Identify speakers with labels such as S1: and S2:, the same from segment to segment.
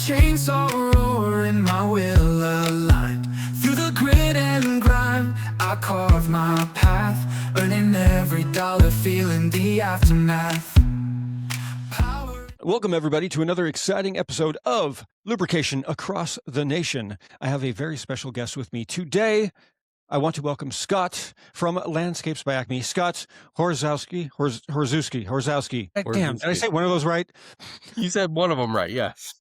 S1: chainsaw roaring, my will aligned. Through the grit and grime, I carve my path, earning every dollar, feeling the aftermath.
S2: Welcome, everybody, to another exciting episode of Lubrication Across the Nation. I have a very special guest with me today. I want to welcome Scott from Landscapes by Acme. Scott Horoszewski. Damn, did I say one of those right?
S3: You said one of them right, yes.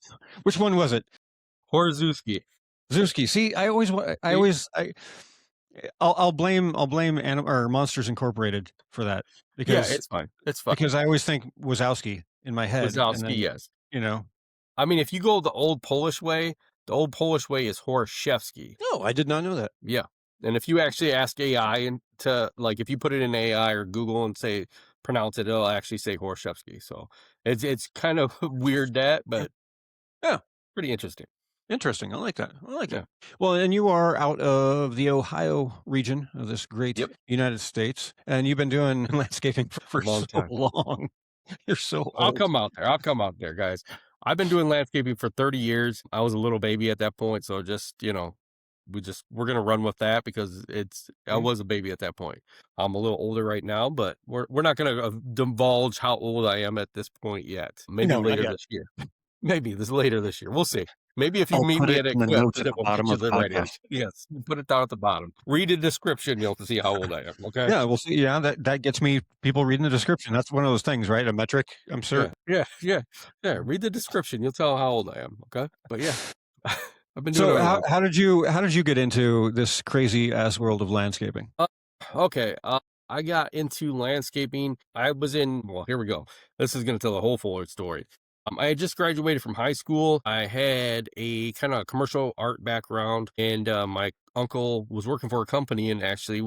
S2: Which one was it?
S3: Horoszewski.
S2: Zewski. See, I'll blame Monsters Incorporated for that because
S3: it's fine. It's fine.
S2: Because I always think Wazowski in my head.
S3: Wazowski, yes.
S2: You know,
S3: I mean, if you go the old Polish way is Horoszewski.
S2: No, I did not know that.
S3: Yeah. And if you actually ask AI and if you put it in AI or Google and say pronounce it, it'll actually say Horoszewski. So it's kind of weird but yeah, pretty interesting.
S2: Interesting. I like that. Well, and you are out of the Ohio region of this great United States, and you've been doing landscaping for so long. You're so old.
S3: I'll come out there, guys. I've been doing landscaping for 30 years. I was a little baby at that point, so just, we're going to run with that because I was a baby at that point. I'm a little older right now, but we're not going to divulge how old I am at this point yet. Maybe later this year. Maybe later this year. We'll see. Maybe if you meet me at a
S2: notes at the bottom of the podcast.
S3: Yes, put it down at the bottom. Read the description, you'll see how old I am. Okay.
S2: Yeah, we'll see. Yeah, that gets me people reading the description. That's one of those things, right? A metric. I'm sure.
S3: Yeah. Read the description. You'll tell how old I am. Okay. But yeah, I've been doing.
S2: So how did you get into this crazy ass world of landscaping?
S3: Okay. I got into landscaping. I was here we go. This is going to tell the whole full story. I had just graduated from high school. I had a kind of commercial art background, and my uncle was working for a company and actually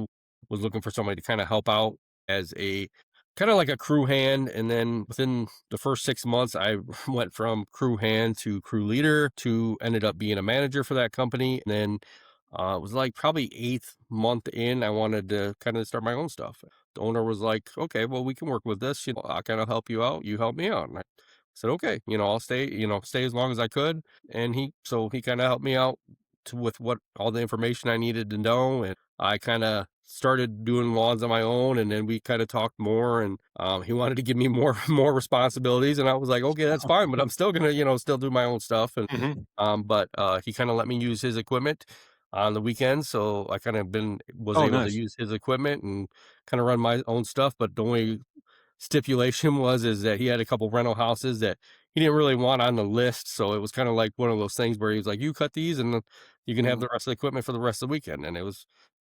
S3: was looking for somebody to kind of help out as a kind of like a crew hand. And then within the first 6 months, I went from crew hand to crew leader to ended up being a manager for that company. And then it was like probably 8th month in, I wanted to kind of start my own stuff. The owner was like, okay, well, we can work with this. I'll kind of help you out. You help me out. And I said, okay, I'll stay as long as I could. And he kind of helped me out with all the information I needed to know. And I kind of started doing lawns on my own. And then we kind of talked more, and he wanted to give me more responsibilities. And I was like, okay, that's fine, but I'm still going to, still do my own stuff. And, but he kind of let me use his equipment on the weekends. So I kind of was able to use his equipment and kind of run my own stuff. But the only stipulation is that he had a couple rental houses that he didn't really want on the list. So it was kind of like one of those things where he was like, you cut these and you can have the rest of the equipment for the rest of the weekend. And it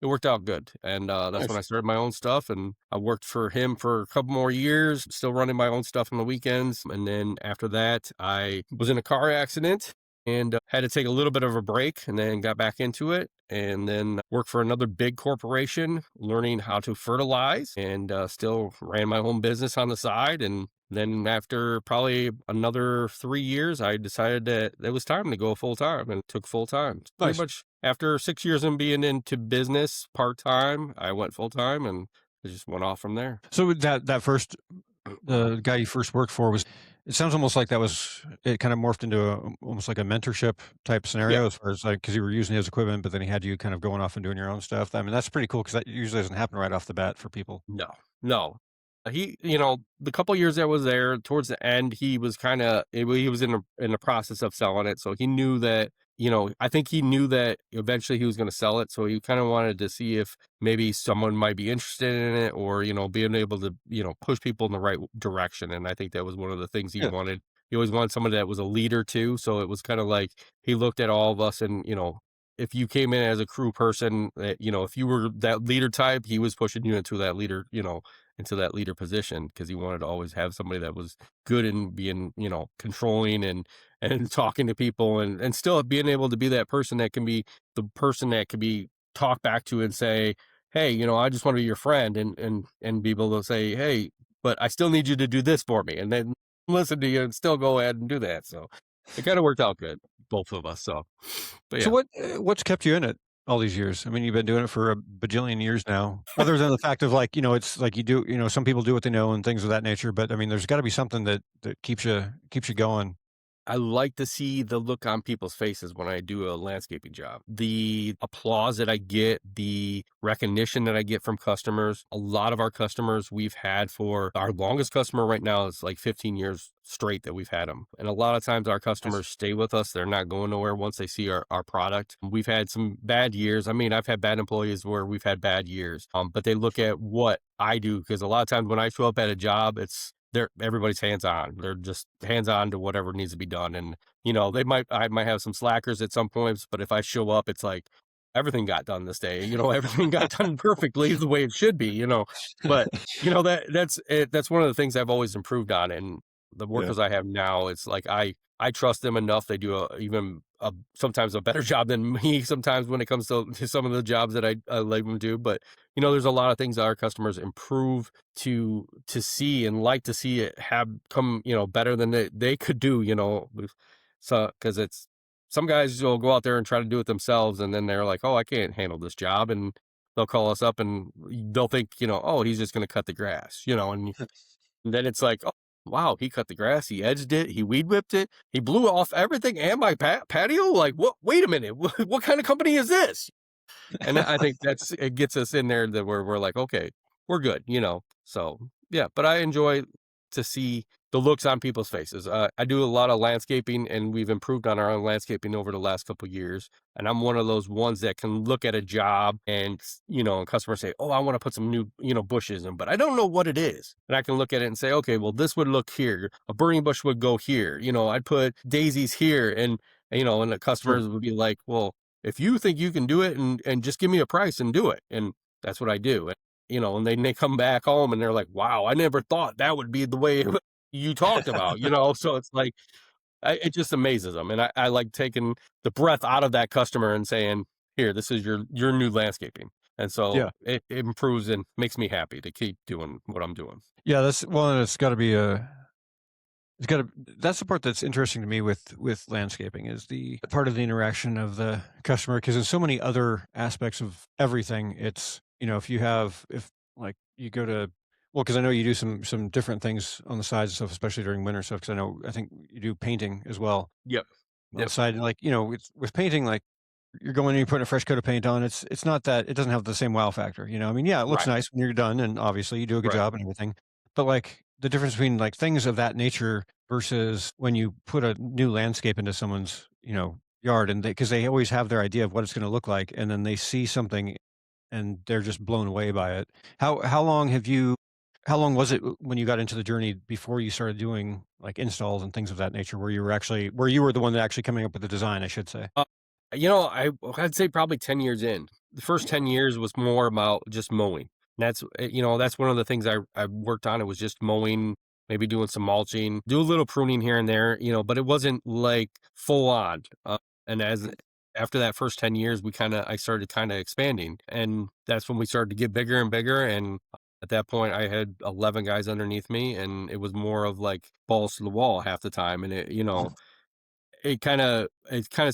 S3: worked out good. And that's when I started my own stuff, and I worked for him for a couple more years, still running my own stuff on the weekends. And then after that, I was in a car accident and had to take a little bit of a break, and then got back into it, and then worked for another big corporation learning how to fertilize, and still ran my own business on the side. And then after probably another 3 years, I decided that it was time to go full time, and took full time. Pretty much after 6 years of being into business part time, I went full time, and it just went off from there.
S2: So that first the guy you first worked for it sounds almost like it kind of morphed into almost like a mentorship type scenario, as far as like, because you were using his equipment, but then he had you kind of going off and doing your own stuff. I mean, that's pretty cool, because that usually doesn't happen right off the bat for people.
S3: No. He, the couple of years I was there, towards the end, he was in the process of selling it. So he knew that, I think he knew that eventually he was going to sell it. So he kind of wanted to see if maybe someone might be interested in it, or, being able to, push people in the right direction. And I think that was one of the things he wanted. He always wanted somebody that was a leader too. So it was kind of like, he looked at all of us, and, if you came in as a crew person, if you were that leader type, he was pushing you into that leader, into that leader position, because he wanted to always have somebody that was good in being, controlling and talking to people, and still being able to be that person that can be the person that can be talked back to and say, hey, I just want to be your friend, and be able to say, hey, but I still need you to do this for me, and then listen to you and still go ahead and do that. So it kind of worked out good, both of us. So, but yeah.
S2: So what's kept you in it all these years? I mean, you've been doing it for a bajillion years now, other than the fact of like, it's like you do, some people do what they know and things of that nature. But I mean, there's got to be something that keeps you going.
S3: I like to see the look on people's faces when I do a landscaping job. The applause that I get, the recognition that I get from customers. A lot of our customers we've had for our longest customer right now is like 15 years straight that we've had them. And a lot of times our
S2: Nice.
S3: customers stay with us. They're not going nowhere once they see our product. We've had some bad years. I mean, I've had bad employees where we've had bad years, but they look at what I do, because a lot of times when I show up at a job, everybody's hands on. They're just hands on to whatever needs to be done. And, I might have some slackers at some points, but if I show up, it's like everything got done this day. Everything got done perfectly the way it should be. But that's it. That's one of the things I've always improved on. And the
S2: Yeah.
S3: workers I have now, it's like I trust them enough. They do sometimes a better job than me sometimes when it comes to some of the jobs that I let them do. But there's a lot of things that our customers improve to see and like to see it have come better than they could do. So because it's some guys will go out there and try to do it themselves, and then they're like, oh, I can't handle this job, and they'll call us up and they'll think oh, he's just going to cut the grass. And then it's like, oh, wow, he cut the grass, he edged it, he weed whipped it, he blew off everything and my patio. Like, what? Wait a minute, what kind of company is this? And I think it gets us in there that we're like, okay, we're good. So yeah, but I enjoy to see the looks on people's faces. I do a lot of landscaping, and we've improved on our own landscaping over the last couple of years. And I'm one of those ones that can look at a job and customers say, oh, I want to put some new, bushes in, but I don't know what it is. And I can look at it and say, okay, well, this would look here. A burning bush would go here. I'd put daisies here. And the customers would be like, well, if you think you can do it and just give me a price and do it. And that's what I do. And then they come back home and they're like, wow, I never thought that would be the way you talked about. So it's like, it just amazes them. And I like taking the breath out of that customer and saying, here, this is your new landscaping. And so
S2: Yeah.
S3: it improves and makes me happy to keep doing what I'm doing.
S2: Yeah. It's got to be that's the part that's interesting to me with landscaping, is the part of the interaction of the customer. Because in so many other aspects of everything, it's, if like you go to, well, because I know you do some different things on the sides and stuff, especially during winter stuff. Because I think you do painting as well
S3: Yep.
S2: on the side. Like, with painting, like you're going and you're putting a fresh coat of paint on. It's not that it doesn't have the same wow factor. I mean, yeah, it looks
S3: Right.
S2: nice when you're done, and obviously you do a good
S3: Right.
S2: job and everything. But like the difference between like things of that nature versus when you put a new landscape into someone's yard, and because they always have their idea of what it's going to look like, and then they see something and they're just blown away by it. How long was it when you got into the journey before you started doing like installs and things of that nature, where you were the one that actually coming up with the design, I should say?
S3: I'd say probably 10 years in. The first 10 years was more about just mowing. That's one of the things I worked on. It was just mowing, maybe doing some mulching, do a little pruning here and there, but it wasn't like full on. And after that first 10 years, I started kind of expanding, and that's when we started to get bigger and bigger. And at that point I had 11 guys underneath me, and it was more of like balls to the wall half the time. And it kind of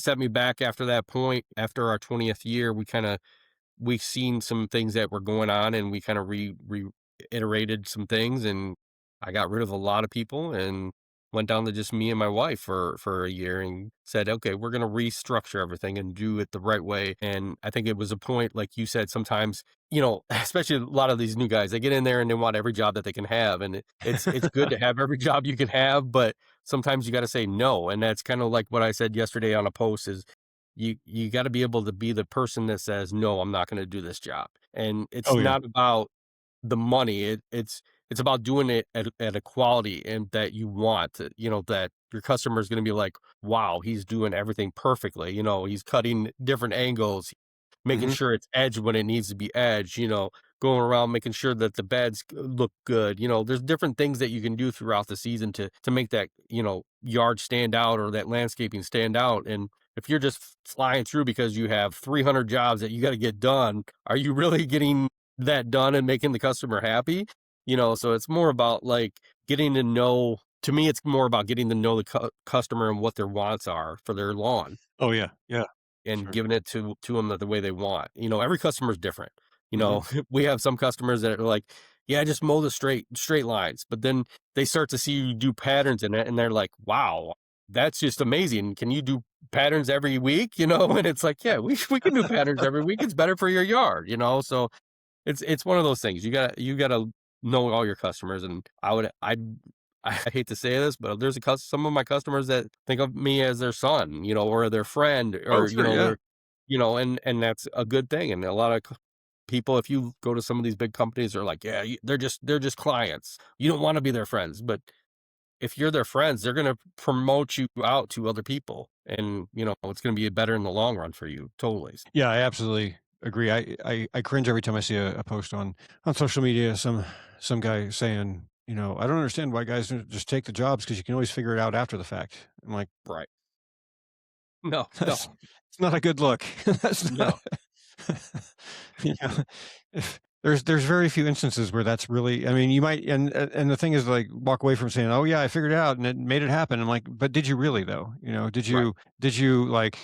S3: set me back after that point. After our 20th year, we seen some things that were going on, and we kind of reiterated some things, and I got rid of a lot of people and went down to just me and my wife for a year, and said, okay, we're going to restructure everything and do it the right way. And I think it was a point, like you said, sometimes, especially a lot of these new guys, they get in there and they want every job that they can have. And it's good to have every job you can have, but sometimes you got to say no. And that's kind of like what I said yesterday on a post is, you got to be able to be the person that says, no, I'm not going to do this job. And it's
S2: Oh yeah.
S3: not about the money. It's about doing it at a quality and that you want, that your customer is going to be like, wow, he's doing everything perfectly. He's cutting different angles, making
S2: Mhm.
S3: sure it's edged when it needs to be edged, going around making sure that the beds look good. There's different things that you can do throughout the season to make that, yard stand out, or that landscaping stand out. And if you're just flying through because you have 300 jobs that you got to get done, are you really getting that done and making the customer happy? So it's more about like getting to know, to me, it's more about getting to know the customer and what their wants are for their lawn,
S2: Oh yeah. Yeah.
S3: and
S2: Sure.
S3: giving it to them the way they want. Every customer is different.
S2: Mhm.
S3: We have some customers that are like, yeah, just mow the straight lines. But then they start to see you do patterns in it, and they're like, wow, that's just amazing. Can you do patterns every week? You know, and it's like, yeah, we can do patterns every week. It's better for your yard, you know. So it's one of those things. You gotta know all your customers, and I hate to say this, but there's some of my customers that think of me as their son, you know, or their friend,
S2: Oh,
S3: or
S2: sure, yeah.
S3: they're, you know, and that's a good thing. And a lot of people, if you go to some of these big companies, are like, yeah, they're just clients. You don't want to be their friends, but if you're their friends, they're gonna promote you out to other people, and it's gonna be better in the long run for you. Totally.
S2: Yeah, I absolutely agree. I cringe every time I see a post on social media, some guy saying, I don't understand why guys don't just take the jobs because you can always figure it out after the fact. I'm like,
S3: Right. No,
S2: that's
S3: no,
S2: it's not a good look. That's not,
S3: no.
S2: you know, if there's very few instances where that's really, I mean, you might, and the thing is, like, walk away from saying, oh yeah, I figured it out and it made it happen. I'm like, but did you really though?
S3: Right.
S2: Did you like,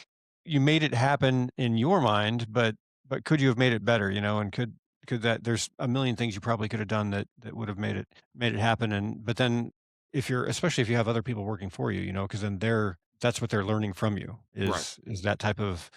S2: you made it happen in your mind, but could you have made it better, and could that, there's a million things you probably could have done that would have made it happen. And but then, if you're, especially if you have other people working for you, because then that's what they're learning from you,
S3: Right.
S2: is that type of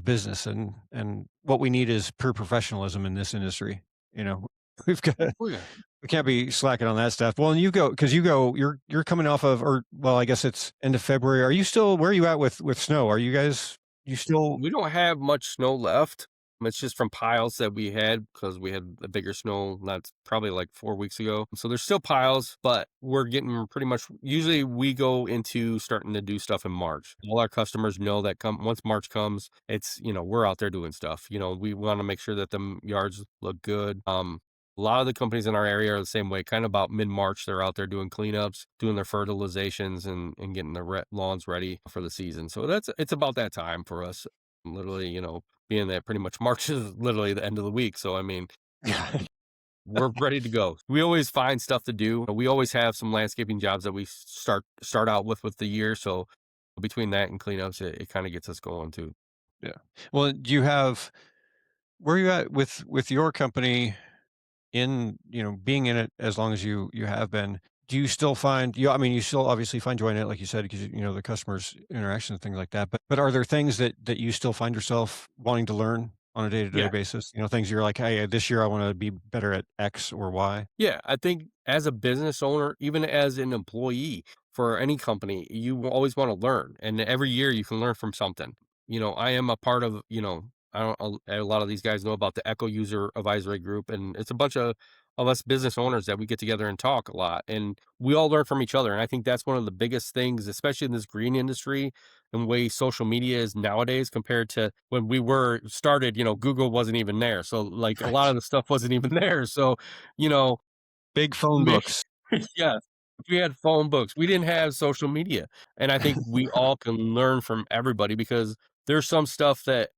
S2: business. And what we need is pure professionalism in this industry. You know, we've got,
S3: Oh yeah.
S2: we can't be slacking on that stuff. Well, and you're coming off of, or, well, I guess it's end of February. Are you still, where are you at with snow? Are you guys, you still?
S3: We don't have much snow left. It's just from piles that we had because we had a bigger snow that's probably like 4 weeks ago. So there's still piles, but we're getting pretty much. Usually we go into starting to do stuff in March. All our customers know that once March comes, it's we're out there doing stuff. We want to make sure that the yards look good. A lot of the companies in our area are the same way. Kind of about mid-March, they're out there doing cleanups, doing their fertilizations, and getting their lawns ready for the season. So it's about that time for us. Literally, being that pretty much March is literally the end of the week. So I mean, we're ready to go. We always find stuff to do. We always have some landscaping jobs that we start out with the year. So between that and cleanups, it kind of gets us going too.
S2: Yeah. Well, do you have, where are you at with your company, in, being in it as long as you have been? Do you still find, I mean, you still obviously find joy in it, like you said, because, the customers interaction and things like that, but are there things that you still find yourself wanting to learn on a day-to-day
S3: Yeah.
S2: basis, things you're like, hey, this year I want to be better at X or Y?
S3: Yeah, I think as a business owner, even as an employee for any company, you will always want to learn. And every year you can learn from something. I am a part of, I don't, a lot of these guys know about the Echo User Advisory Group, and it's a bunch of us business owners that we get together and talk a lot. And we all learn from each other. And I think that's one of the biggest things, especially in this green industry and the way social media is nowadays compared to when we were started, Google wasn't even there. So like a lot of the stuff wasn't even there. So, you know,
S2: Big phone
S3: me
S2: books.
S3: yes, we had phone books. We didn't have social media, and I think we all can learn from everybody because there's some stuff that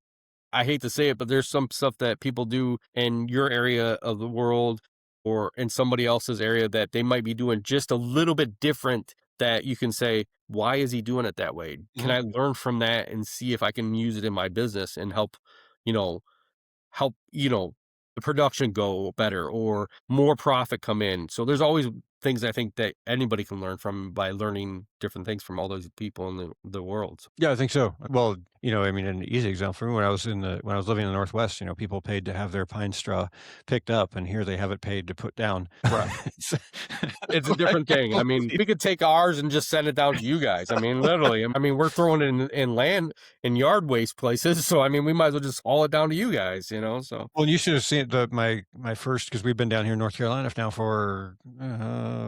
S3: I hate to say it, but there's some stuff that people do in your area of the world or in somebody else's area that they might be doing just a little bit different that you can say, "Why is he doing it that way? Can
S2: Mhm.
S3: I learn from that and see if I can use it in my business and you know, help, the production go better or more profit come in." So there's always things I think that anybody can learn from by learning different things from all those people in the world.
S2: Yeah, I think so. Well, I mean, an easy example for me, when I was living in the Northwest, people paid to have their pine straw picked up, and here they have it paid to put down.
S3: Right.
S2: It's
S3: It's a
S2: like,
S3: different thing. I mean, we could take ours and just send it down to you guys. I mean, literally. I mean, we're throwing it in land in yard waste places. So I mean, we might as well just haul it down to you guys, so
S2: well, you should have seen my first, because we've been down here in North Carolina now for,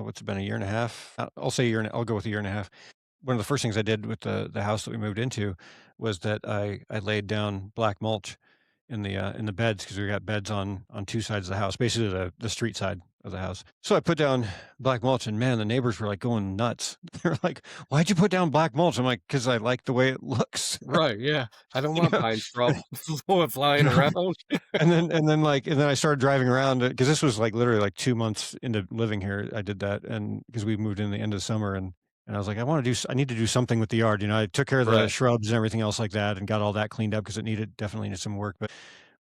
S2: what's it been, a year and a half? I'll say a year, and I'll go with a year and a half. One of the first things I did with the house that we moved into was that I laid down black mulch in the beds, because we got beds on two sides of the house, basically the street side of the house. So I put down black mulch, and man, the neighbors were like going nuts. They're like, "Why'd you put down black mulch?" I'm like, "Because I like the way it looks."
S3: right, yeah. I don't
S2: You
S3: want
S2: know,
S3: pine straw flying
S2: you know?
S3: around.
S2: And then I started driving around, because this was like literally like 2 months into living here. I did that, and because we moved in the end of summer, and I was like, I need to do something with the yard. I took care of the
S3: Right.
S2: shrubs and everything else like that, and got all that cleaned up because it definitely needed some work.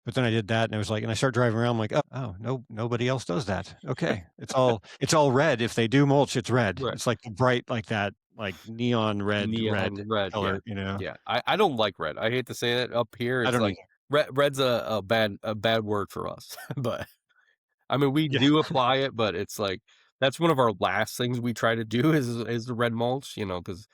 S2: But then I did that, and it was like, and I started driving around, I'm like, oh, no, nobody else does that. Okay, it's all red. If they do mulch, it's red.
S3: Right.
S2: It's like bright like that. like neon red
S3: Neon red, yeah.
S2: color, you know.
S3: Yeah, I don't like red. I hate to say that. Up here,
S2: I
S3: it's
S2: don't
S3: like
S2: either.
S3: red's a bad word for us, but I mean, we
S2: Yeah.
S3: do apply it, but it's like that's one of our last things we try to do is the red mulch, because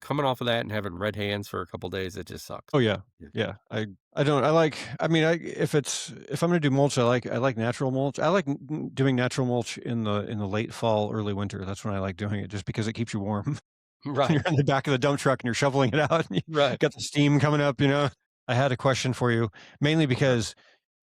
S3: coming off of that and having red hands for a couple days, it just sucks.
S2: Oh yeah.
S3: Yeah.
S2: Yeah. I don't I like I mean if I'm gonna do mulch, I like natural mulch. I like doing natural mulch in the late fall, early winter. That's when I like doing it just because it keeps you warm.
S3: Right,
S2: You're in the back of the dump truck and you're shoveling it out and you
S3: right.
S2: got the steam coming up, you know. I had a question for you, mainly
S3: Okay.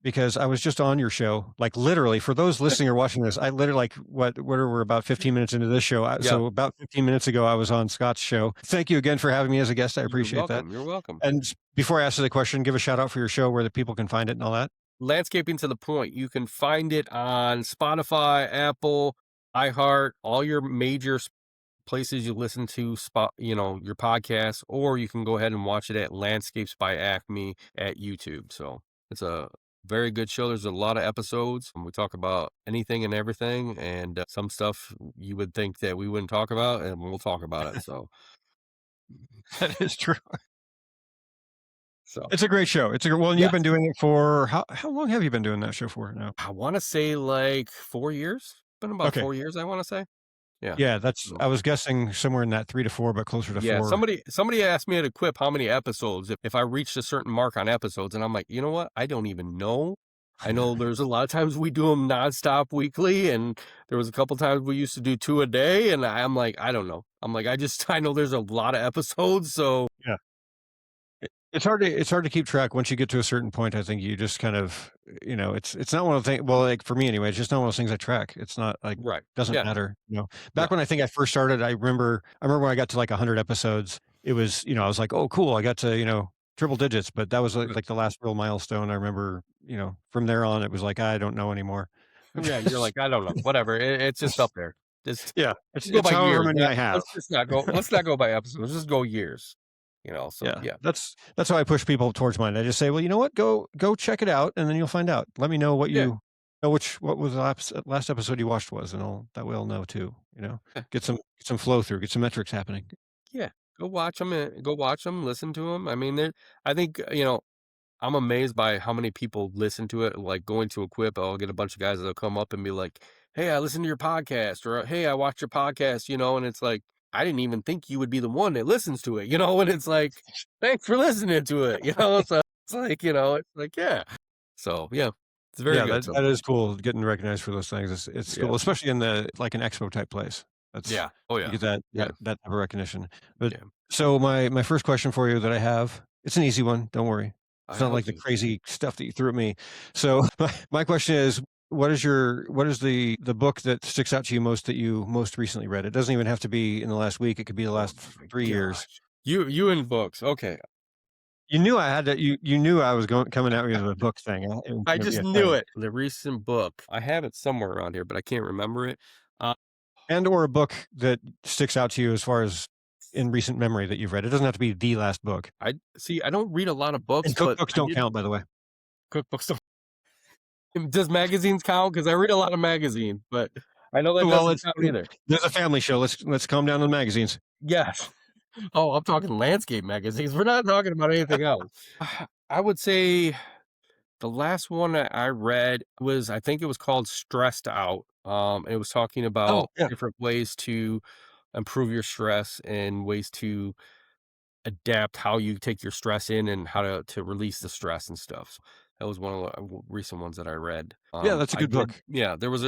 S2: because I was just on your show, like literally for those listening or watching this, I literally like what are we're about 15 minutes into this show.
S3: Yeah,
S2: So about 15 minutes ago, I was on Scott's show. Thank you again for having me as a guest. I
S3: you're
S2: appreciate that.
S3: welcome. You're welcome.
S2: And before I answer the question, give a shout out for your show where the people can find it and all that.
S3: Landscaping to the Point. You can find it on Spotify, Apple, iHeart, all your major places you listen to your podcast, or you can go ahead and watch it at Landscapes by Acme at YouTube. So it's a very good show. There's a lot of episodes and we talk about anything and everything, and some stuff you would think that we wouldn't talk about, and we'll talk about it.
S2: That is true.
S3: So
S2: It's a great show. It's a well, and
S3: yeah,
S2: you've been doing it for how long have you been doing that show for now?
S3: I want to say like 4 years. Been about
S2: Okay.
S3: 4 years, I want to say. Yeah.
S2: Yeah, that's
S3: So,
S2: I was guessing somewhere in that 3 to 4, but closer to
S3: yeah,
S2: 4.
S3: somebody asked me at a quip how many episodes if I reached a certain mark on episodes, and I'm like, you know what? I don't even know. I know there's a lot of times we do them nonstop weekly, and there was a couple times we used to do 2 a day, and I'm like, I don't know. I'm like, I know there's a lot of episodes, so
S2: Yeah. It's hard to keep track once you get to a certain point. I think you just kind of, it's not one of the things, well, like for me anyway, it's just not one of those things I track. It's not like,
S3: right.
S2: doesn't
S3: Yeah.
S2: matter,
S3: No.
S2: Back when I think I first started, I remember when I got to like 100 episodes, it was, I was like, oh, cool. I got to, triple digits, but that was
S3: Right.
S2: like the last real milestone. I remember, from there on, it was like, I don't know anymore.
S3: Yeah, you're like, I don't know. Whatever. It's just up there. Just
S2: Yeah.
S3: go
S2: It's
S3: by
S2: however
S3: years.
S2: many I have.
S3: Let's not go by episodes. Let's just go years. So
S2: Yeah,
S3: yeah.
S2: that's how I push people towards mine. I just say, well, you know what? Go check it out, and then you'll find out. Let me know what
S3: Yeah.
S2: you know, what was the last episode you watched was, and that way I'll know too.
S3: Yeah.
S2: Get some flow through, get some metrics happening.
S3: Yeah. Go watch them and go watch them, listen to them. I mean, I think, I'm amazed by how many people listen to it. Like going to a quip, I'll get a bunch of guys that'll come up and be like, "Hey, I listened to your podcast," or "Hey, I watched your podcast," and it's like, I didn't even think you would be the one that listens to it, and it's like, thanks for listening to it, So it's like, it's like, yeah. So yeah, it's very
S2: Yeah,
S3: good. So
S2: that is cool. Getting recognized for those things. It's
S3: yeah,
S2: cool, especially in the like an expo type place. That's
S3: yeah, oh
S2: you
S3: yeah,
S2: get that
S3: yeah,
S2: that type of recognition. But
S3: yeah.
S2: so my first question for you that I have, it's an easy one. Don't worry.
S3: I
S2: It's not
S3: hope
S2: like the
S3: so.
S2: crazy stuff that you threw at me. So my question is, what is the book that sticks out to you most that you most recently read? It doesn't even have to be in the last week. It could be the
S3: Oh
S2: last
S3: my
S2: 3 years.
S3: gosh, you in books? Okay,
S2: You knew I had to. You knew I was coming at me with a book thing. It was
S3: I
S2: gonna be
S3: just
S2: a
S3: knew
S2: thing.
S3: it. The recent book, I have it somewhere around here, but I can't remember it. Uh,
S2: And or a book that sticks out to you as far as in recent memory that you've read. It doesn't have to be the last book.
S3: I see. I don't read a lot of books,
S2: And
S3: but
S2: cookbooks
S3: I
S2: don't
S3: did
S2: count, by the way.
S3: cookbooks. Does magazines count? Because I read a lot of magazines, but I know that
S2: Well,
S3: doesn't count either.
S2: there's a family show. Let's calm down on the magazines.
S3: Yes. Oh, I'm talking landscape magazines. We're not talking about anything else. I would say the last one that I read was, I think it was called Stressed Out. It was talking
S2: Oh,
S3: about
S2: yeah.
S3: different ways to improve your stress and ways to adapt how you take your stress in and how to release the stress and stuff. So that was one of the recent ones that I read.
S2: Yeah, that's a
S3: I
S2: good
S3: did,
S2: book.
S3: yeah. There was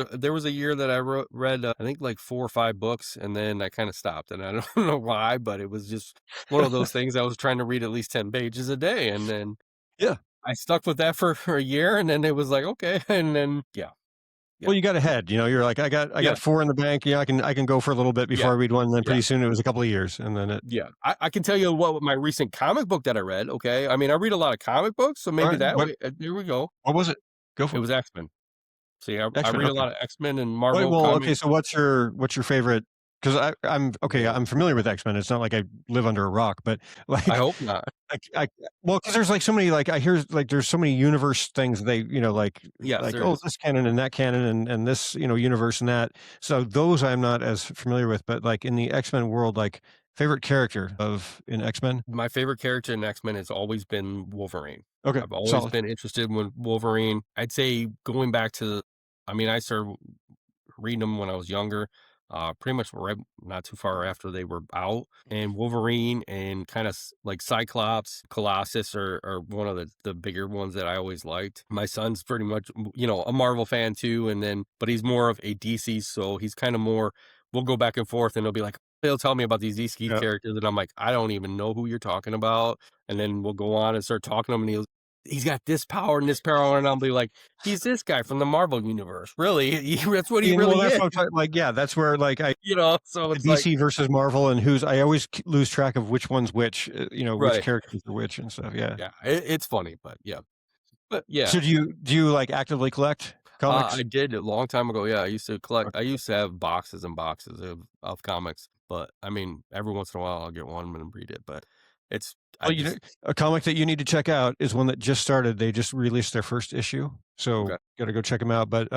S3: a year that I read I think like 4 or 5 books, and then I kind of stopped, and I don't know why, but it was just one of those things. I was trying to read at least 10 pages a day, and then
S2: Yeah.
S3: I stuck with that for a year, and then it was like okay, and then yeah,
S2: Well, you got ahead. You're like, I got
S3: yeah,
S2: 4 in the bank. Yeah, I can go for a little bit before
S3: yeah,
S2: I read one. And then
S3: yeah.
S2: pretty soon it was a couple of years, and then it.
S3: Yeah, I can tell you what my recent comic book that I read. Okay, I mean I read a lot of comic books, so
S2: All
S3: maybe
S2: right.
S3: that way. There we go.
S2: What was it? Go
S3: It
S2: for it.
S3: was X-Men. See, I
S2: X-Men.
S3: read a
S2: Okay.
S3: lot of X-Men and
S2: Wait,
S3: Marvel
S2: well, okay.
S3: comics.
S2: So what's your favorite because I'm okay. I'm familiar with X-Men. It's not like I live under a rock, but
S3: I
S2: like
S3: hope not.
S2: well, because there's like so many, like I hear like there's so many universe things they,
S3: Yes,
S2: like
S3: there
S2: oh,
S3: is.
S2: this canon and that canon and this, universe and that. So those I'm not as familiar with, but like in the X-Men world, like favorite character of in X-Men.
S3: My favorite character in X-Men has always been Wolverine.
S2: Okay,
S3: I've always
S2: solid.
S3: been interested in Wolverine. I'd say going back to, I mean, I started reading them when I was younger, pretty much right not too far after they were out. And Wolverine and kind of like Cyclops, Colossus are one of the bigger ones that I always liked. My son's pretty much, a Marvel fan too. And then, but he's more of a DC. So he's kind of more, we'll go back and forth and he'll be like, he'll tell me about these DC
S2: Yeah.
S3: characters. And I'm like, I don't even know who you're talking about. And then we'll go on and start talking to him and he's got this power and this power. And I'll be like, he's this guy from the Marvel universe. Really? That's what he
S2: And well,
S3: really
S2: that's
S3: is.
S2: what I'm talking. Like, yeah, that's where like
S3: So
S2: the
S3: it's like,
S2: DC versus Marvel and I always lose track of which one's which, which
S3: right.
S2: characters are which and stuff. Yeah.
S3: Yeah. It's funny, but yeah. But yeah.
S2: So do you like actively collect comics?
S3: I did a long time ago. Yeah. I used to collect, I
S2: Okay.
S3: used to have boxes and boxes of comics, but I mean, every once in a while I'll get one and read it, but it's, I
S2: Well,
S3: just,
S2: a comic that you need to check out is one that just started. They just released their first issue, so
S3: okay.
S2: got to go check them out. But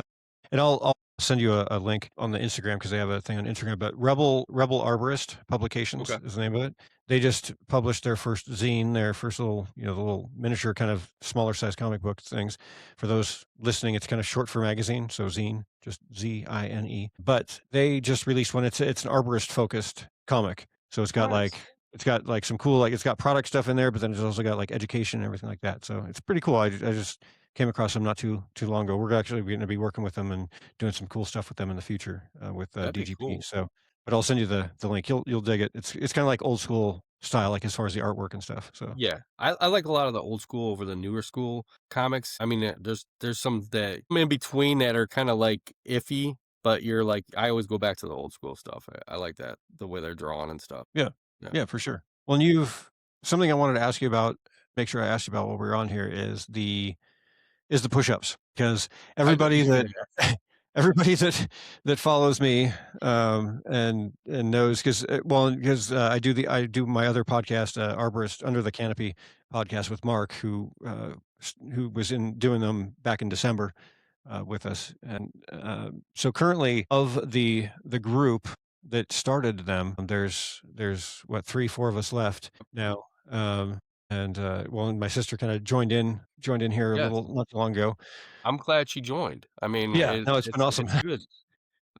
S2: and I'll send you a link on the Instagram because they have a thing on Instagram. But Rebel Arborist Publications
S3: Okay.
S2: is the name of it. They just published their first zine, their first little, the little miniature kind of smaller size comic book things. For those listening, it's kind of short for magazine, so zine, just Zine. But they just released one. It's an arborist focused comic, so it's got
S3: Nice.
S2: like it's got like some cool, like it's got product stuff in there, but then it's also got like education and everything like that. So it's pretty cool. I just came across them not too long ago. We're actually going to be working with them and doing some cool stuff with them in the future with
S3: That'd be
S2: DGP.
S3: cool.
S2: So, but I'll send you the link. You'll dig it. It's kind of like old school style, like as far as the artwork and stuff. So
S3: Yeah, I like a lot of the old school over the newer school comics. I mean, there's some that in between that are kind of like iffy, but you're like, I always go back to the old school stuff. I like that the way they're drawn and stuff.
S2: yeah,
S3: Yeah,
S2: yeah, for sure. Well, and you've something I wanted to ask you about. Make sure I asked you about while we were on here is the push-ups because
S3: I know
S2: everybody
S3: you
S2: that
S3: did that.
S2: everybody that follows me and knows because I do my other podcast Arborist Under the Canopy podcast with Mark who was in doing them back in December with us and so currently of the group that started them there's what 3-4 of us left now and well and my sister kind of joined in here a
S3: Yes,
S2: little not too long ago.
S3: I'm glad she joined. I mean,
S2: Yeah, no, it's been awesome.
S3: it's good.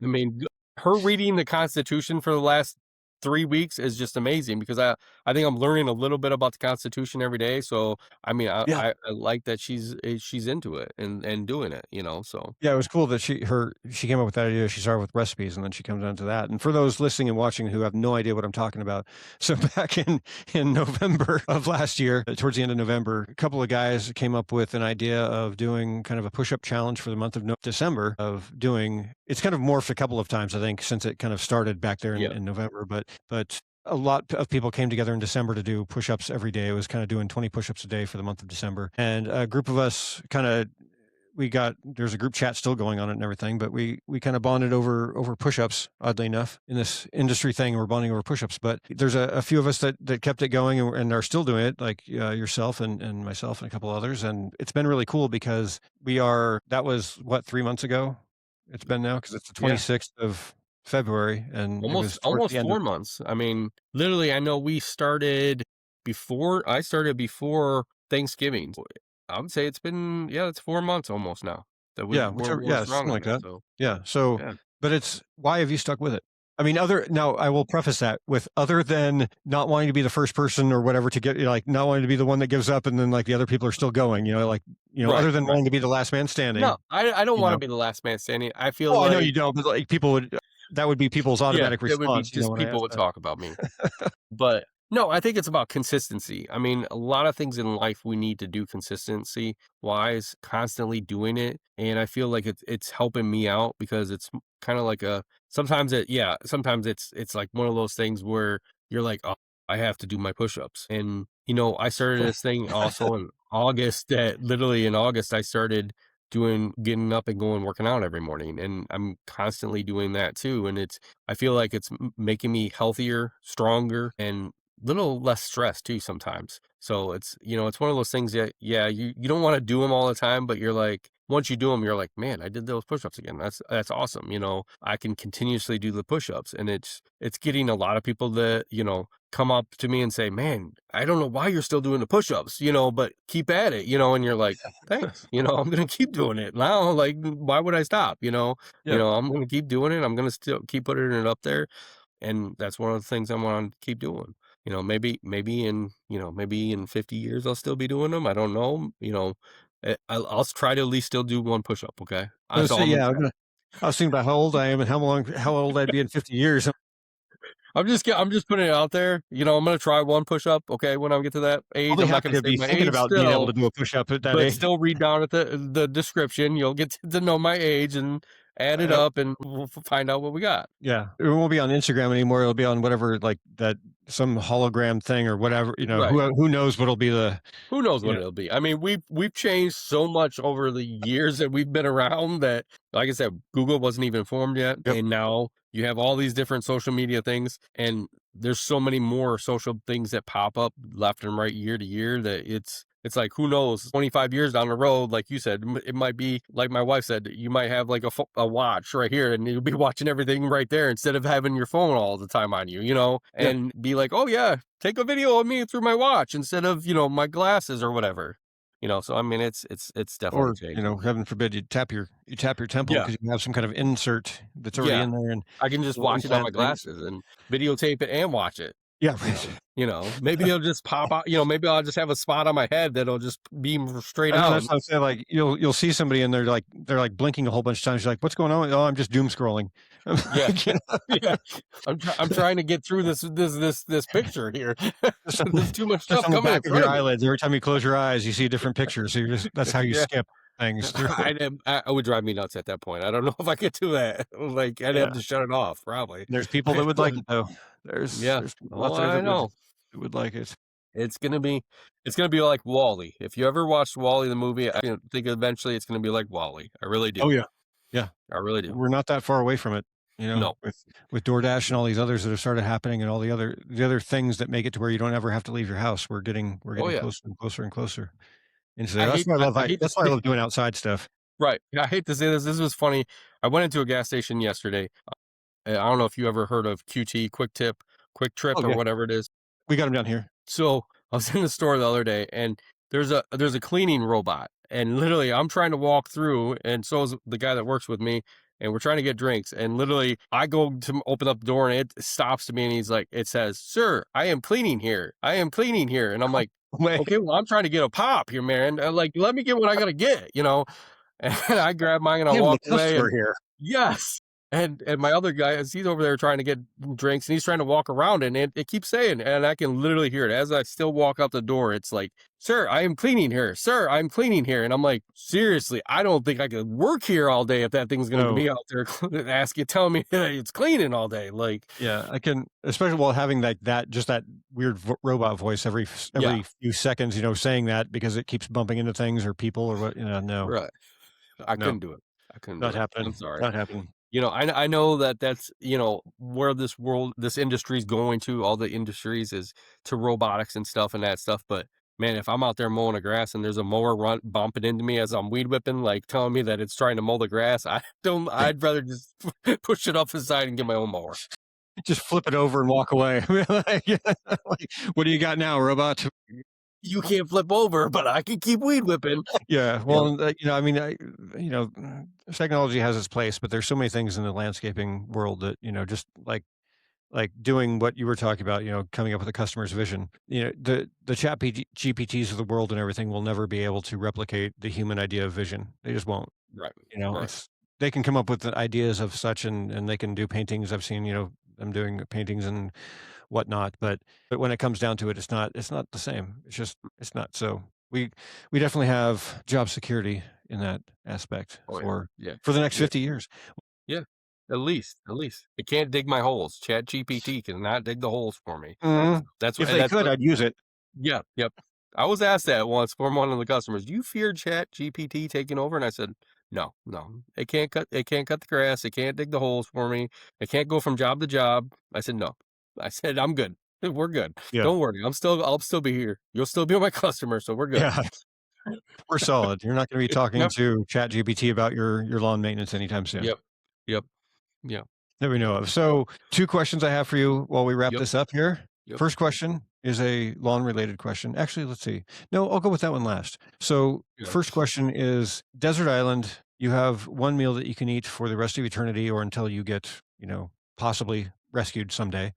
S3: I mean, her reading the Constitution for the last 3 weeks is just amazing because I think I'm learning a little bit about the Constitution every day. So I mean,
S2: Yeah.
S3: I like that she's into it and doing it. So
S2: Yeah, it was cool that she came up with that idea. She started with recipes and then she comes down to that. And for those listening and watching who have no idea what I'm talking about, so back in November of last year, towards the end of November, a couple of guys came up with an idea of doing kind of a push-up challenge for the month of December of doing. It's kind of morphed a couple of times, I think, since it kind of started back there
S3: yeah,
S2: in November, but a lot of people came together in December to do push-ups every day. It was kind of doing 20 push-ups a day for the month of December. And a group of us there's a group chat still going on it and everything, but we kind of bonded over push-ups, oddly enough, in this industry thing. We're bonding over push-ups, but there's a few of us that kept it going and are still doing it, like yourself and myself and a couple others. And it's been really cool because that was what, 3 months ago it's been now, because it's the
S3: yeah.
S2: 26th of February and it was towards
S3: Almost
S2: the end of
S3: 4 months. I mean, literally, I know I started before Thanksgiving. I would say it's 4 months almost now that
S2: yeah,
S3: we're strong
S2: something
S3: on
S2: like
S3: it.
S2: that.
S3: So
S2: Yeah. So,
S3: yeah.
S2: but why have you stuck with it? I mean, now I will preface that with other than not wanting to be the first person or whatever to get, like not wanting to be the one that gives up and then like the other people are still going,
S3: Right,
S2: other than
S3: right.
S2: wanting to be the last man standing,
S3: No, I don't
S2: you
S3: want to
S2: know.
S3: be the last man standing. I feel
S2: Oh, I know you
S3: like,
S2: don't, but like that would be people's
S3: yeah,
S2: automatic
S3: it would be
S2: response,
S3: just
S2: when I
S3: people
S2: ask
S3: would
S2: that.
S3: talk about me. But no, I think it's about consistency. I mean, a lot of things in life we need to do consistency wise, constantly doing it. And I feel like it's helping me out because it's kind of like sometimes it's like one of those things where you're like, oh, I have to do my push-ups. And I started this thing also in August that literally in August I started getting up and going working out every morning, and I'm constantly doing that too. And I feel like it's making me healthier, stronger, and little less stressed too sometimes. So it's one of those things that, yeah, you don't want to do them all the time, but you're like, once you do them, you're like, man, I did those push-ups again. That's awesome. I can continuously do the push-ups, and it's getting a lot of people that, come up to me and say, man, I don't know why you're still doing the push-ups, but keep at it, and you're like, thanks, I'm going to keep doing it now. Like, why would I stop?
S2: Yeah.
S3: I'm going to keep doing it. I'm going to still keep putting it up there. And that's one of the things I want to keep doing. Maybe in 50 years I'll still be doing them. I don't know. I'll try to at least still do one push up. Okay.
S2: I was
S3: That's all
S2: saying,
S3: I'm gonna
S2: yeah,
S3: try.
S2: I was thinking about how old I am and how old I'd be in 50 years.
S3: I'm just putting it out there. I'm gonna try one push up. Okay. When I get to that
S2: I'll
S3: age,
S2: be
S3: I'm not
S2: happy
S3: gonna
S2: to
S3: say
S2: be
S3: my
S2: thinking
S3: age
S2: about being able
S3: still,
S2: to do a push-up at that
S3: but
S2: age.
S3: still read down at the description. You'll get to know my age and add it
S2: Uh,
S3: up, and we'll find out what we got.
S2: yeah, it won't be on Instagram anymore. It'll be on whatever, like that, some hologram thing or whatever.
S3: Right.
S2: Who knows what'll be the,
S3: Who knows
S2: you
S3: what
S2: know,
S3: it'll be? I mean, we've changed so much over the years that we've been around that, like I said, Google wasn't even formed yet,
S2: yep.
S3: and now you have all these different social media things, and there's so many more social things that pop up left and right year to year that it's like, who knows, 25 years down the road, like you said, it might be like my wife said, you might have like a watch right here, and you'll be watching everything right there instead of having your phone all the time on you,
S2: Yeah.
S3: and be like, oh yeah, take a video of me through my watch instead of, my glasses or whatever. So I mean, it's definitely
S2: Or,
S3: changing.
S2: heaven forbid you tap your temple
S3: Yeah.
S2: because you have some kind of insert that's already
S3: Yeah.
S2: in there and
S3: I can just
S2: will
S3: watch it on my
S2: implant things.
S3: glasses and videotape it and watch it.
S2: Yeah.
S3: Maybe they'll just pop out, maybe I'll just have a spot on my head that'll just beam straight
S2: I know
S3: out.
S2: that's what I'm saying. Like you'll see somebody and they're like blinking a whole bunch of times. You're like, what's going on? Oh, I'm just doom scrolling. I'm
S3: Yeah.
S2: like,
S3: Yeah. I'm trying to get through this picture here.
S2: just on,
S3: There's too much
S2: just
S3: stuff
S2: on the
S3: coming in
S2: back of
S3: front
S2: your
S3: of me.
S2: eyelids. Every time you close your eyes, you see a different picture. So that's how you
S3: Yeah.
S2: skip things through.
S3: I would drive me nuts at that point. I don't know if I could do that. Like, I'd
S2: Yeah.
S3: have to shut it off, probably.
S2: There's people that would like it though.
S3: Yeah.
S2: There's people
S3: Oh,
S2: out there
S3: I
S2: that would
S3: know.
S2: like it.
S3: It's gonna be like Wall-E. If you ever watched Wall-E the movie, I think eventually it's gonna be like Wall-E. I really do.
S2: Oh yeah. Yeah.
S3: I really do.
S2: We're not that far away from it.
S3: No.
S2: With DoorDash and all these others that have started happening and all the other things that make it to where you don't ever have to leave your house. We're getting
S3: Oh yeah.
S2: closer and closer and closer. And so
S3: I
S2: that's
S3: hate
S2: why I love
S3: I hate to
S2: that's why I
S3: say
S2: love doing outside stuff.
S3: right. I hate to say this. This was funny. I went into a gas station yesterday. I don't know if you ever heard of QT, Quick Trip,
S2: Oh
S3: or
S2: yeah.
S3: whatever it is.
S2: We got them down here.
S3: So I was in the store the other day, and there's a cleaning robot, and literally I'm trying to walk through, and so is the guy that works with me, and we're trying to get drinks, and literally I go to open up the door, and it stops to me, and he's like, it says, "Sir, I am cleaning here. I am cleaning here," and I'm like,
S2: Wait.
S3: okay, well, I'm trying to get a pop here, man. Like, let me get what I gotta get, And I grab mine and I
S2: I am the
S3: walk away.
S2: customer
S3: And
S2: here.
S3: yes. And my other guy, he's over there trying to get drinks, and he's trying to walk around, and it keeps saying, and I can literally hear it as I still walk out the door. It's like, "Sir, I am cleaning here. Sir, I'm cleaning here." And I'm like, seriously, I don't think I could work here all day if that thing's going to
S2: No.
S3: be out there telling me that it's cleaning all day. Like,
S2: Yeah, I can, especially while having just that weird robot voice every
S3: Yeah.
S2: few seconds, saying that because it keeps bumping into things or people or what, no,
S3: right. I
S2: no,
S3: couldn't do it. I couldn't do
S2: not
S3: it.
S2: happening.
S3: I'm sorry.
S2: Not happening.
S3: I know that's, where this industry is going to, all the industries is to robotics and stuff and that stuff. But man, if I'm out there mowing the grass and there's a mower bumping into me as I'm weed whipping, like telling me that it's trying to mow the grass, I'd rather just push it off the side and get my own mower.
S2: Just flip it over and walk away. Like, what do you got now, robot?
S3: You can't flip over, but I can keep weed whipping.
S2: Yeah, well, I mean, technology has its place, but there's so many things in the landscaping world that just like doing what you were talking about, coming up with a customer's vision. The chat GPTs of the world and everything will never be able to replicate the human idea of vision. They just won't.
S3: Right.
S2: Right. They can come up with the ideas of such, and they can do paintings. I've seen them doing paintings and whatnot, but when it comes down to it, it's not the same. It's not. So we definitely have job security in that aspect for the next 50 years.
S3: Yeah. At least it can't dig my holes. Chat GPT cannot dig the holes for me.
S2: Mhm.
S3: That's
S2: If
S3: what
S2: they could, I'd use it.
S3: Yeah. Yep. I was asked that once from one of the customers. Do you fear Chat GPT taking over? And I said, no, no. It can't cut the grass. It can't dig the holes for me. It can't go from job to job. I said, no. I said, I'm good. We're good.
S2: Yeah.
S3: Don't worry. I'll still be here. You'll still be my customer, so we're good.
S2: Yeah. We're solid. You're not going to be talking
S3: Yep.
S2: to Chat GPT about your lawn maintenance anytime soon.
S3: Yep. Yep. Yeah.
S2: That we know of. So 2 questions I have for you while we wrap
S3: Yep.
S2: this up here.
S3: Yep.
S2: First question is a lawn related question. Actually, let's see. No, I'll go with that one last. So
S3: Yeah.
S2: first question is desert island. You have one meal that you can eat for the rest of eternity or until you get, possibly rescued someday.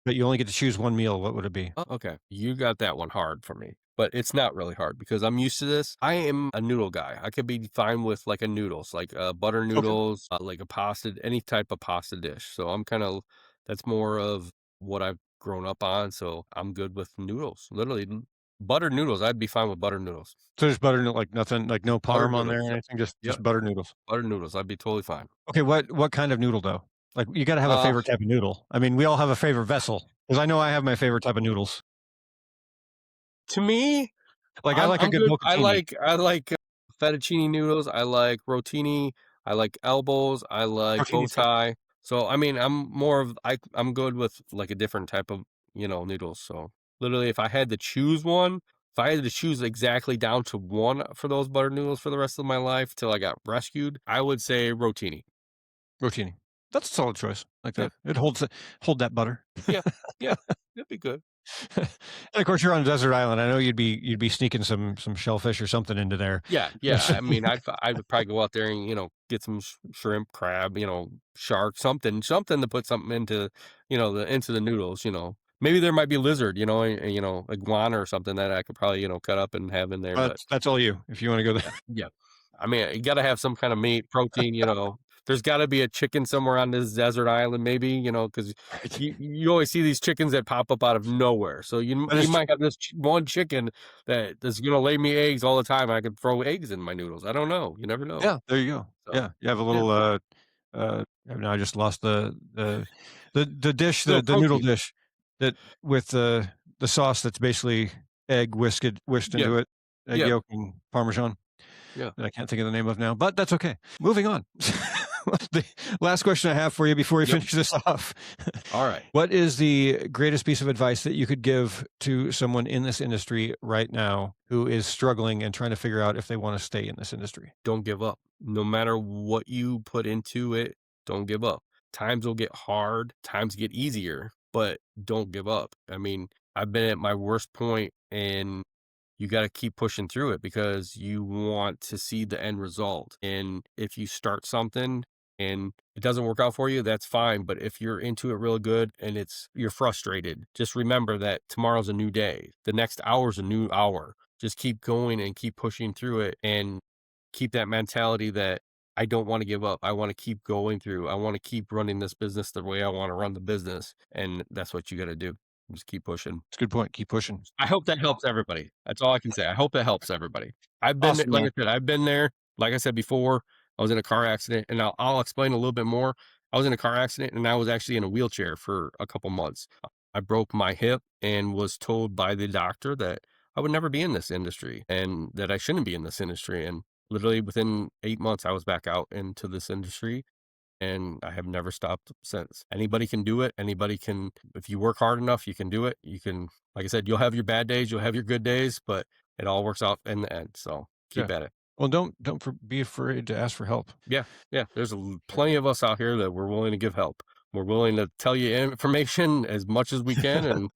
S2: But you only get to choose one meal, what would it be?
S3: Oh, okay. You got that one hard for me, but it's not really hard because I'm used to this. I am a noodle guy. I could be fine with like a noodles, like butter noodles, like a pasta, any type of pasta dish. So that's more of what I've grown up on. So I'm good with noodles. Literally, butter noodles. I'd be fine with butter noodles.
S2: So just butter, like nothing, like no
S3: Butter
S2: parm on there
S3: noodles.
S2: or
S3: Yep.
S2: anything, just
S3: Yep.
S2: butter noodles.
S3: Butter noodles. I'd be totally fine.
S2: Okay, what kind of noodle though? Like you got to have a favorite type of noodle. I mean, we all have a favorite vessel. Because I know I have my favorite type of noodles.
S3: To me,
S2: Like I like a
S3: I'm
S2: good
S3: good.
S2: mochaccini.
S3: I like fettuccine noodles. I like rotini. I like elbows. I like bow
S2: Rotini's good.
S3: tie. So I'm good with like a different type of noodles. So literally, if I had to choose one, if I had to choose exactly down to one for those butter noodles for the rest of my life till I got rescued, I would say rotini.
S2: Rotini. That's a solid choice. Like
S3: Yeah.
S2: that. It hold that butter.
S3: Yeah, that'd be good.
S2: And of course, you're on a desert island. I know you'd be sneaking some shellfish or something into there.
S3: Yeah. I mean, I would probably go out there and get some shrimp, crab, shark, something to put something into, into the noodles. Maybe there might be lizard, iguana or something that I could probably cut up and have in there. But
S2: That's all you. If you want to go there.
S3: yeah, I mean, you got to have some kind of meat, protein. There's got to be a chicken somewhere on this desert island, maybe, because you always see these chickens that pop up out of nowhere. So you might have this one chicken that is going to lay me eggs all the time. And I could throw eggs in my noodles. I don't know. You never know.
S2: Yeah, there you go.
S3: So,
S2: yeah, you have a little. Now I just lost the dish, the noodle dish that with the sauce that's basically egg whisked into it, egg yolk and Parmesan.
S3: Yeah.
S2: That I can't think of the name of now, but that's okay. Moving on. The last question I have for you before we finish this off.
S3: All right.
S2: What is the greatest piece of advice that you could give to someone in this industry right now who is struggling and trying to figure out if they want to stay in this industry?
S3: Don't give up. No matter what you put into it, don't give up. Times will get hard, times get easier, but don't give up. I mean, I've been at my worst point and you got to keep pushing through it because you want to see the end result. And if you start something and it doesn't work out for you, that's fine. But if you're into it real good and you're frustrated, just remember that tomorrow's a new day. The next hour's a new hour. Just keep going and keep pushing through it and keep that mentality that I don't want to give up. I want to keep going through. I want to keep running this business the way I want to run the business. And that's what you got to do. Just keep pushing.
S2: It's a good point. Keep pushing.
S3: I hope that helps everybody. That's all I can say. I hope that helps everybody. I've been
S2: Awesome,
S3: like
S2: man.
S3: I said, I've been there. Like I said before, I was in a car accident, and I'll explain a little bit more. I was in a car accident, and I was actually in a wheelchair for a couple months. I broke my hip and was told by the doctor that I would never be in this industry and that I shouldn't be in this industry. And literally within 8 months, I was back out into this industry. And I have never stopped since. Anybody can do it. Anybody can, if you work hard enough, you can do it. You can, like I said, you'll have your bad days, you'll have your good days, but it all works out in the end. So keep at it.
S2: Well, don't be afraid to ask for help.
S3: Yeah. There's plenty of us out here that we're willing to give help. We're willing to tell you information as much as we can. And,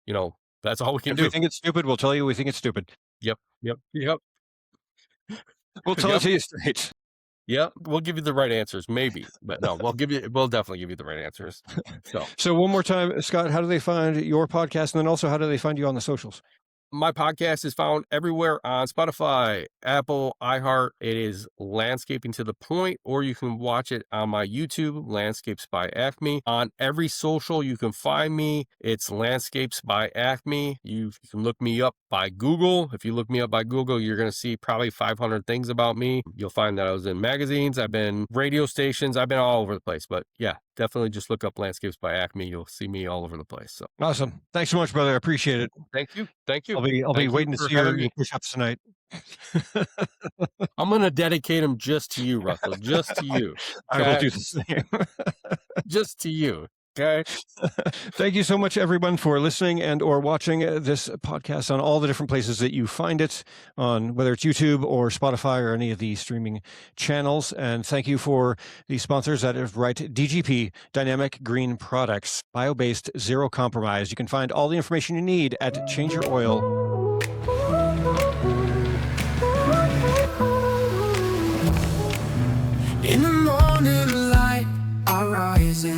S3: that's all we can do.
S2: If we think it's stupid, we'll tell you we think it's stupid.
S3: Yep.
S2: We'll tell it to you straight.
S3: Yeah, we'll give you the right answers, maybe, but no, we'll definitely give you the right answers.
S2: So one more time, Scott, how do they find your podcast? And then also, how do they find you on the socials?
S3: My podcast is found everywhere on Spotify, Apple, iHeart. It is Landscaping to the Point, or you can watch it on my YouTube, Landscapes by Acme. On every social, you can find me. It's Landscapes by Acme. You can look me up by Google. If you look me up by Google, you're going to see probably 500 things about me. You'll find that I was in magazines. I've been radio stations. I've been all over the place. But yeah, definitely just look up Landscapes by Acme. You'll see me all over the place. So
S2: Awesome. Thanks so much, brother. I appreciate it.
S3: thank you. Thank you.
S2: I'll be
S3: Thank you
S2: waiting to
S3: for
S2: see
S3: having
S2: your
S3: me.
S2: push-ups tonight.
S3: I'm going to dedicate them just to you, Russell. Just to you.
S2: I will
S3: Okay?
S2: do the same.
S3: Just to you. Okay.
S2: Thank you so much, everyone, for listening and or watching this podcast on all the different places that you find it, on whether it's YouTube or Spotify or any of the streaming channels. And thank you for the sponsors that have right DGP, Dynamic Green Products, bio-based, zero compromise. You can find all the information you need at Change Your Oil.
S1: In the morning light, I rise and